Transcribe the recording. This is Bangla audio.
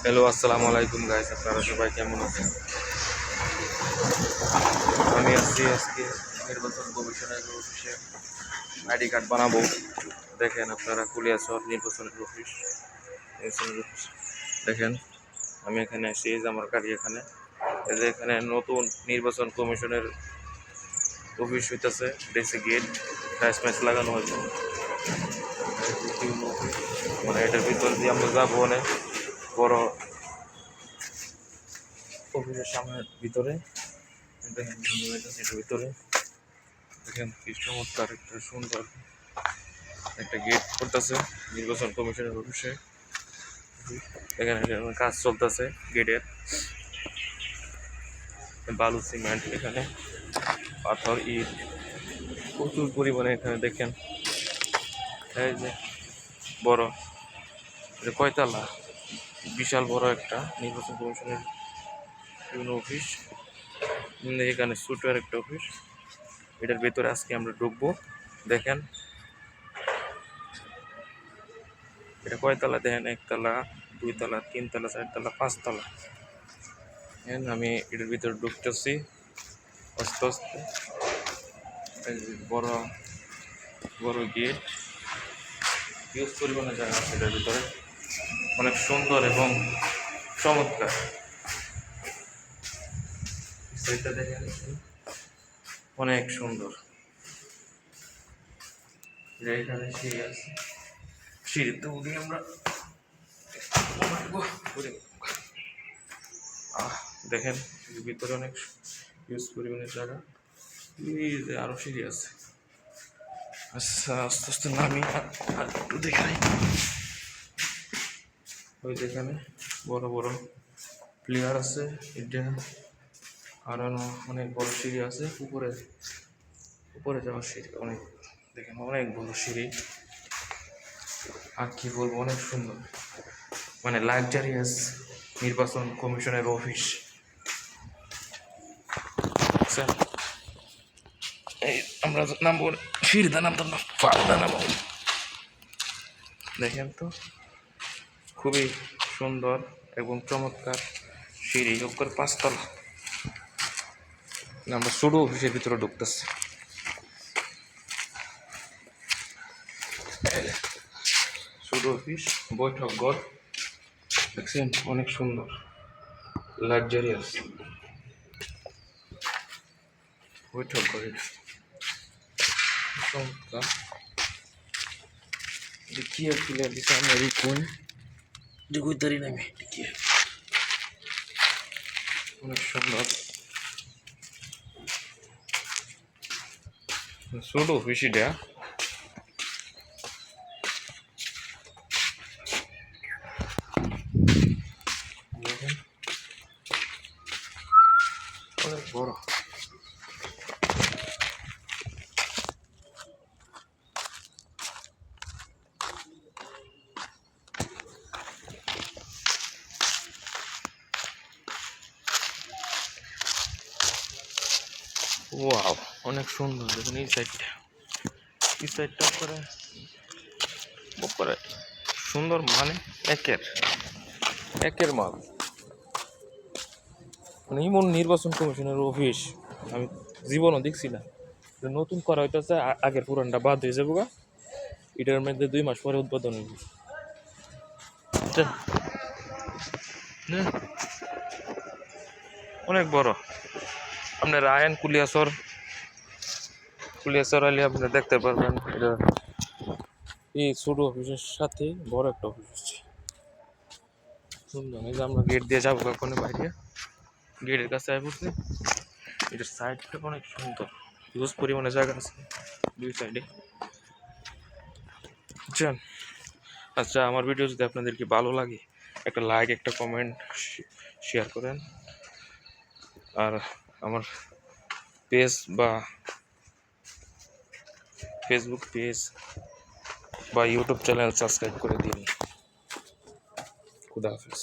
হ্যালো, আসসালামু আলাইকুম গাইস, আপনারা সবাই কেমন আছেন? আমি আছি আজকে নির্বাচন কমিশনের অফিসে আইডি কার্ড বানাবো। দেখেন আপনারা কুলিয়াচর নির্বাচনের অফিস দেখেন, আমি এখানে এসে এই যে আমার গাড়ি এখানে, এই যে এখানে নতুন নির্বাচন কমিশনের অফিস হইতেছে। ডেসি গেট টাইস ম্যাচ লাগানো হয়েছে, মানে এটার ভিতর দিয়ে আমরা যাবো অনেক বড় অফিসের সামনের ভিতরে। দেখেন এটার ভিতরে দেখেন কি চমৎকার একটা সুন্দর একটা গেট করতেছে নির্বাচন কমিশনের অফিসে। এখানে কাজ চলতেছে গেটের, বালু সিমেন্ট, এখানে পাথর ইট প্রচুর পরিমাণে। এখানে দেখেন এই যে বড়, এটা কয়তলা, বিশাল বড় একটা নির্বাচন কমিশনের অফিস। এখানে ছোট একটা অফিস, এটার ভেতরে আজকে আমরা ঢুকবো। দেখেন এটা কয়তলা দেখেন, একতলা, দুইতলা, তিনতলা, চারতলা, পাঁচতলা। আমি এটার ভিতরে ঢুকতেছি আস্তে আস্তে। বড় বড় গেট, ইউজ পরিমাণে জায়গা আছে এটার ভিতরে, অনেক সুন্দর এবং চমৎকার। সেটা দেখেন অনেক সুন্দর। এখানে সিঁড়ি আছে, সিঁড়িতে উঠি আমরা। দেখেন ভিতরে অনেক ইউজ পরিমাণের জায়গা। আরো সিঁড়ি আছে। আচ্ছা, আস্তে আস্তে নামি আর একটু দেখাই। ওই যেখানে বড় বড় প্লেয়ার আছে, এটা আর অনেক বড় সিঁড়ি আছে। উপরে উপরে যাওয়ার সিঁড়ি অনেক, দেখেন অনেক বড় সিঁড়ি। আর কি বলবো, অনেক সুন্দর, মানে লাক্সারিয়াস নির্বাচন কমিশনের অফিস। এই আমরা নামবো, সিঁড়িতে নামতাম না, ফাঁদা নামবো। দেখেন তো খুবই সুন্দর এবং চমৎকার সিঁড়ি, উপর পাঁচতলা। আমরা ছোটো অফিসের ভিতরে ঢুকতেছি। ছোটো অফিস, বৈঠক ঘর দেখছেন, অনেক সুন্দর লাক্সারিয়াস বৈঠক ঘর। চমৎকার দেখিয়ে তুলে দিচ্ছে আমার এই কোন জগুতারি নামে, দেখিয়ে অনেক সুন্দর ছোট অফিস এটা। অনেক বড়। ওয়াও, অনেক সুন্দর। দেখুন এই সাইডটা উপরে সুন্দর, মানে একের মাল। মানে এমন নির্বাচন কমিশনের অফিস আমি জীবনও দেখছি না। নতুন করা হইতেছে, আগের পুরানটা বাদ হয়ে যাবো গা। এটার মধ্যে 2 মাস পরে উদ্বোধন হইব। অনেক বড়। আপনার আয়েন কুলিয়াচর আলে আপনি দেখতে পারবেন। এটা এই ছোট অফিসের সাথে বড় একটা অফিস হচ্ছে সুন্দর। এই যে আমরা গেট দিয়ে যাবো কখনো বাইরে, গেটের কাছে আয় পড়ছি। এটার সাইডটা অনেক সুন্দর, হিউজ পরিমাণে জায়গা আছে দুই সাইডে। বুঝছেন? আচ্ছা, আমার ভিডিও যদি আপনাদেরকে ভালো লাগে, একটা লাইক, একটা কমেন্ট, শেয়ার করেন। আর আমার পেজ বা ফেসবুক পেজ বা ইউটিউব চ্যানেল সাবস্ক্রাইব করে দিন। খুদা হাফেজ।